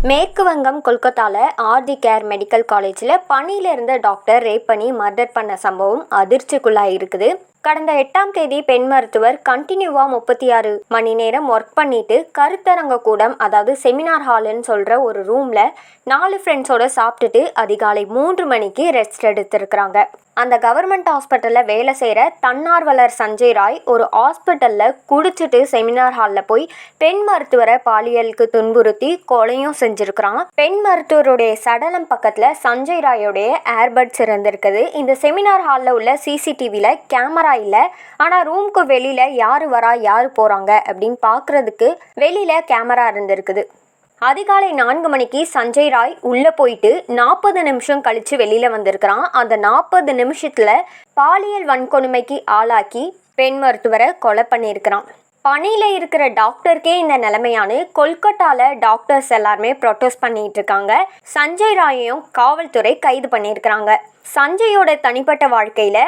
மேற்கு வங்கம் கொல்கத்தாவில் ஆர்தி கேர் மெடிக்கல் காலேஜில் பணியில் இருந்த டாக்டர் ரேப் பண்ணி மர்டர் பண்ண சம்பவம் அதிர்ச்சிக்குள்ளாக இருக்குது. கடந்த 8ஆம் தேதி பெண் மருத்துவர் கண்டினியூவாக 36 மணி நேரம் ஒர்க் பண்ணிட்டு கருத்தரங்க கூடம், அதாவது செமினார் ஹால்னு சொல்கிற ஒரு ரூமில் 4 ஃப்ரெண்ட்ஸோட சாப்பிட்டுட்டு அதிகாலை 3 மணிக்கு ரெஸ்ட் எடுத்திருக்கிறாங்க. அந்த கவர்மெண்ட் ஹாஸ்பிட்டலில் வேலை செய்கிற தன்னார்வலர் சஞ்சய் ராய் ஒரு ஹாஸ்பிட்டலில் குடிச்சிட்டு செமினார் ஹாலில் போய் பெண் மருத்துவரை பாலியலுக்கு துன்புறுத்தி கொலையும் செஞ்சுருக்கிறான். பெண் மருத்துவருடைய சடலம் பக்கத்தில் சஞ்சய் ராயோடைய ஏர்பட்ஸ் இருந்திருக்குது. இந்த செமினார் ஹாலில் உள்ள சிசிடிவியில் கேமரா இல்லை, ஆனால் ரூமுக்கு வெளியில் யார் வரா யார் போகிறாங்க அப்படின்னு பார்க்குறதுக்கு வெளியில் கேமரா இருந்திருக்குது. அதிகாலை 4 மணிக்கு சஞ்சய் ராய் உள்ளே போயிட்டு 40 நிமிஷம் கழித்து வெளியில் வந்திருக்கிறான். அந்த 40 நிமிஷத்தில் பாலியல் வன்கொடுமைக்கு ஆளாக்கி பெண் மருத்துவரை கொலை பண்ணியிருக்கிறான். பணியில் இருக்கிற டாக்டருக்கே இந்த நிலைமையானு கொல்கட்டாவில் டாக்டர்ஸ் எல்லாருமே ப்ரொட்டஸ்ட் பண்ணிட்டு இருக்காங்க. சஞ்சய் ராயையும் காவல்துறை கைது பண்ணியிருக்கிறாங்க. சஞ்சயோட தனிப்பட்ட வாழ்க்கையில்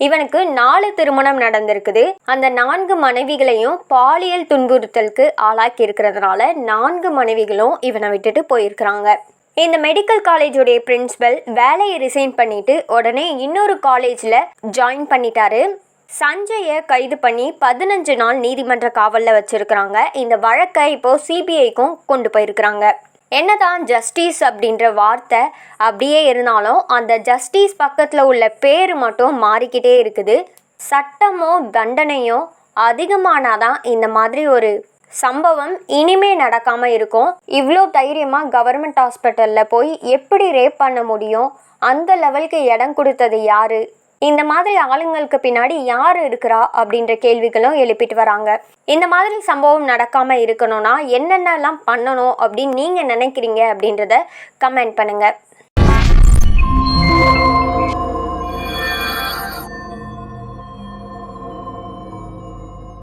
இவனுக்கு 4 திருமணம் நடந்திருக்குது. அந்த 4 மனைவிகளையும் பாலியல் துன்புறுத்தலுக்கு ஆளாக்கி இருக்கிறதுனால 4 மனைவிகளும் இவனை விட்டுட்டு போயிருக்கிறாங்க. இந்த மெடிக்கல் காலேஜுடைய பிரின்சிபல் வேலையை ரிசைன் பண்ணிட்டு உடனே இன்னொரு காலேஜில் ஜாயின் பண்ணிட்டாரு. சஞ்சயை கைது பண்ணி 15 நாள் நீதிமன்ற காவலில் வச்சிருக்கிறாங்க. இந்த வழக்கை இப்போ சிபிஐக்கும் கொண்டு போயிருக்கிறாங்க. என்னதான் ஜஸ்டிஸ் அப்படின்ற வார்த்தை அப்படியே இருந்தாலும் அந்த ஜஸ்டிஸ் பக்கத்தில் உள்ள பேர் மட்டும் மாறிக்கிட்டே இருக்குது. சட்டமோ தண்டனையோ அதிகமானாதான் இந்த மாதிரி ஒரு சம்பவம் இனிமே நடக்காமல் இருக்கும். இவ்வளோ தைரியமாக கவர்மெண்ட் ஹாஸ்பிட்டலில் போய் எப்படி ரேப் பண்ண முடியும்? அந்த லெவலுக்கு இடம் கொடுத்தது யாரு? இந்த மாதிரி ஆளுங்களுக்கு பின்னாடி யார் இருக்கிறா அப்படின்ற கேள்விகளும் எழுப்பிட்டு வராங்க. இந்த மாதிரி சம்பவம் நடக்காமல் இருக்கணும்னா என்னென்னலாம் பண்ணணும் அப்படின்னு நீங்கள் நினைக்கிறீங்க அப்படின்றத கமெண்ட் பண்ணுங்கள்.